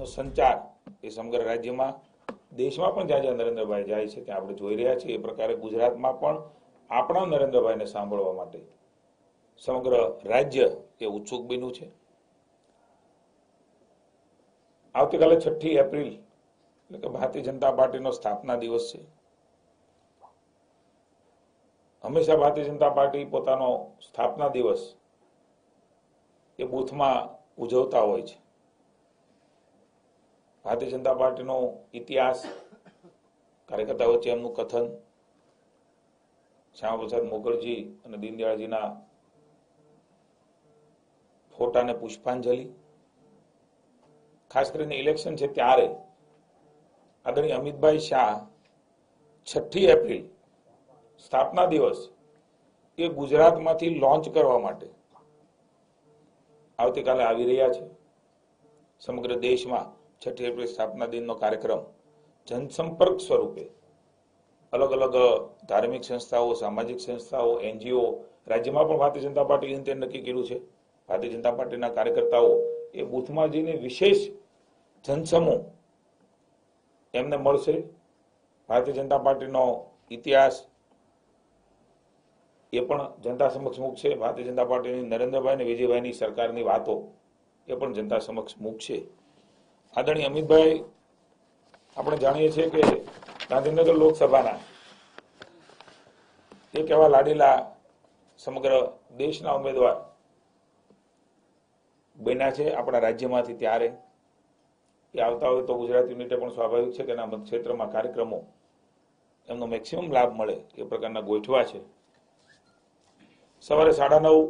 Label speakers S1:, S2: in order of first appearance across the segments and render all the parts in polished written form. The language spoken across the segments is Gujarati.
S1: નો સંચાર એ સમગ્ર રાજ્યમાં દેશમાં પણ જ્યાં જ્યાં નરેન્દ્રભાઈ જાય છે ત્યાં આપણે જોઈ રહ્યા છીએ. એ પ્રકારે ગુજરાતમાં પણ આપણા નરેન્દ્રભાઈને સાંભળવા માટે સમગ્ર રાજ્ય એ ઉત્સુક બન્યું છે. આવતીકાલે 6 એપ્રિલ એટલે કે ભારતીય જનતા પાર્ટીનો સ્થાપના દિવસ છે. હંમેશા ભારતીય જનતા પાર્ટી પોતાનો સ્થાપના દિવસ એ બૂથમાં ઉજવતા હોય છે. ભારતીય જનતા પાર્ટીનો ઇતિહાસ, કાર્યકર્તા વચ્ચે એમનું કથન, શ્યામા પ્રસાદ મુખર્જી અને દીનદયાળજીના ફોટાને પુષ્પાંજલિ, ખાસ કરીને ઇલેક્શન છે ત્યારે આદરણીય અમિતભાઈ શાહ 6 એપ્રિલ સ્થાપના દિવસ એ ગુજરાતમાંથી લોન્ચ કરવા માટે આવતીકાલે આવી રહ્યા છે. સમગ્ર દેશમાં 6 એપ્રિલ સ્થાપના દિનનો કાર્યક્રમ જનસંપર્ક સ્વરૂપે અલગ અલગ ધાર્મિક સંસ્થાઓ, સામાજિક સંસ્થાઓ, NGO, રાજ્યમાં પણ ભારતીય જનતા પાર્ટી નક્કી કર્યું છે. ભારતીય જનતા પાર્ટીના કાર્યકર્તાઓ એ બૂથમાં જઈને વિશેષ જનસમૂહ એમને મળશે. ભારતીય જનતા પાર્ટીનો ઇતિહાસ એ પણ જનતા સમક્ષ મૂકશે. ભારતીય જનતા પાર્ટીની નરેન્દ્રભાઈ અને વિજયભાઈની સરકારની વાતો એ પણ જનતા સમક્ષ મૂકશે. આદરણીય અમિતભાઈ, આપણે જાણીએ છીએ કે ગાંધીનગર લોકસભાના એક એવા લાડીલા સમગ્ર દેશના ઉમેદવાર બન્યા છે આપણા રાજ્યમાંથી. ત્યારે એ આવતા હોય તો ગુજરાત યુનિટે પણ સ્વાભાવિક છે કે એના મતક્ષેત્રમાં કાર્યક્રમો એમનો મેક્સિમમ લાભ મળે એ પ્રકારના ગોઠવા છે. સવારે 9:30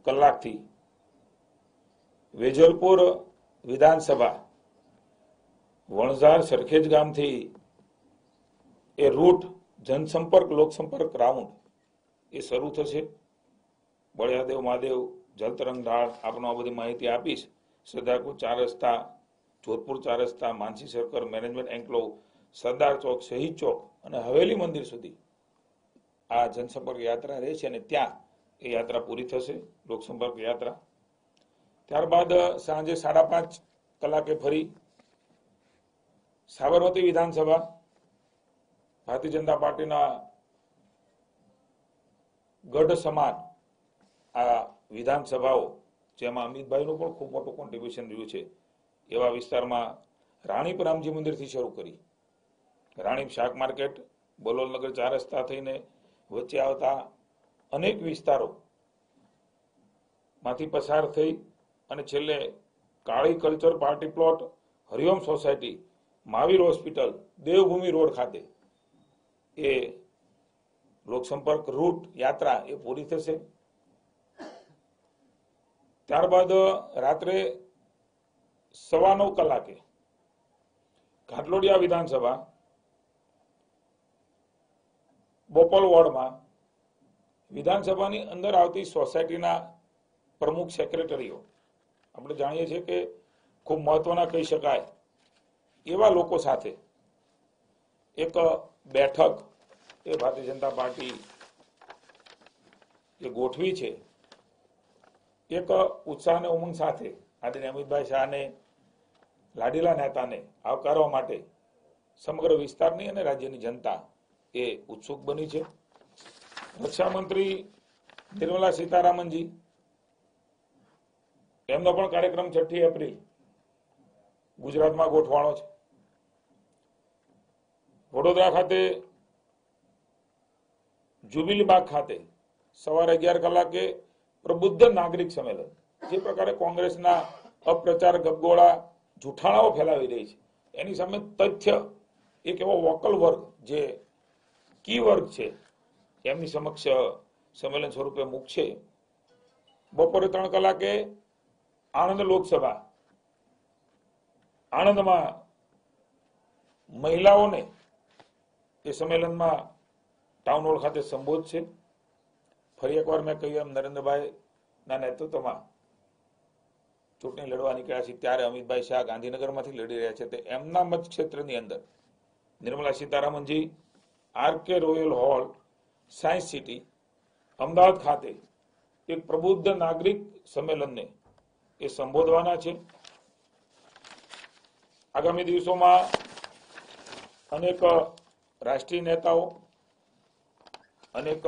S1: કલાકથી વેજલપુર વિધાનસભા વણઝાર સરખેજ ગામથી એ રૂટ જનસંપર્ક લોકસંપર્ક રાઉન્ડ એ શરૂ થશે. બળિયાદેવ મહાદેવ જલતરંગ ઢાળ આપનો આ બધી માહિતી આપીશ. સરદારપુર 4 રસ્તા, જોધપુર 4 રસ્તા, માનસી સર્કલ, મેનેજમેન્ટ એન્કલોવ, સરદાર ચોક, શહીદ ચોક અને હવેલી મંદિર સુધી આ જનસંપર્ક યાત્રા રહે છે અને ત્યાં એ યાત્રા પૂરી થશે, લોકસંપર્ક યાત્રા. ત્યારબાદ સાંજે 5:30 કલાકે ફરી સાબરમતી વિધાનસભા, ભારતીય જનતા પાર્ટીના ગઢ સમાન આ વિધાનસભાઓ જેમાં અમિતભાઈનું પણ ખૂબ મોટું કોન્ટ્રીબ્યુશન રહ્યું છે એવા વિસ્તારમાં રાણીપ રામજી મંદિરથી શરૂ કરી રાણીપ શાક માર્કેટ, બલોલનગર 4 રસ્તા થઈને વચ્ચે આવતા અનેક વિસ્તારો માંથી પસાર થઈ અને છેલ્લે કાળી culture party plot, Hariom society, Mahavir hospital, Devbhumi road ખાતે એ લોકસંપર્ક રૂટ યાત્રા એ પૂરી થશે. ત્યારબાદ રાત્રે 9:15 કલાકે ઘાટલોડિયા વિધાનસભા બોપલ વોર્ડમાં વિધાનસભાની અંદર આવતી સોસાયટીના પ્રમુખ સેક્રેટરીઓ, આપણે જાણીએ છીએ કે ખૂબ મહત્વના કહી શકાય એવા લોકો સાથે એક બેઠક એ ભારતીય જનતા પાર્ટી એ ગોઠવી છે. એક ઉત્સાહ અને ઉમંગ સાથે આદરણીય અમિતભાઈ શાહને, લાડીલા નેતાને આવકારવા માટે સમગ્ર વિસ્તારની અને રાજ્યની જનતા એ ઉત્સુક બની છે. રક્ષામંત્રી નિર્મલા સીતારામનજી એમનો પણ કાર્યક્રમ 6 એપ્રિલ ગુજરાતમાં ગોઠવાણો છે. વડોદરા ખાતે જુબિલી બાગ ખાતે સવારે 11 કલાકે પ્રબુદ્ધ નાગરિક સંમેલન. જે પ્રકારે કોંગ્રેસના અપ્રચાર ગપગોળા જૂઠાણાઓ ફેલાવી રહી છે એની સામે તથ્ય એક એવો વોકલ વર્ગ જે કી વર્ગ છે એમની સમક્ષ સંમેલન સ્વરૂપે મૂકશે. બપોરે 3 કલાકે આણંદ લોકસભા, આણંદમાં મહિલાઓને એ સંમેલનમાં ટાઉન હોલ ખાતે સંબોધશે. ફરી એકવાર મેં કહ્યું એમ નરેન્દ્રભાઈના નેતૃત્વમાં ચૂંટણી લડવા નીકળ્યા છે ત્યારે અમિતભાઈ શાહ ગાંધીનગરમાંથી લડી રહ્યા છે. તે એમના મત ક્ષેત્રની અંદર Nirmala સીતારામનજી RK royal hall, science city, Ahmedabad ખાતે એક પ્રબુદ્ધ નાગરિક સંમેલનને એ સંબોધવાના છે. આગામી દિવસોમાં અનેક રાષ્ટ્રીય નેતાઓ, અનેક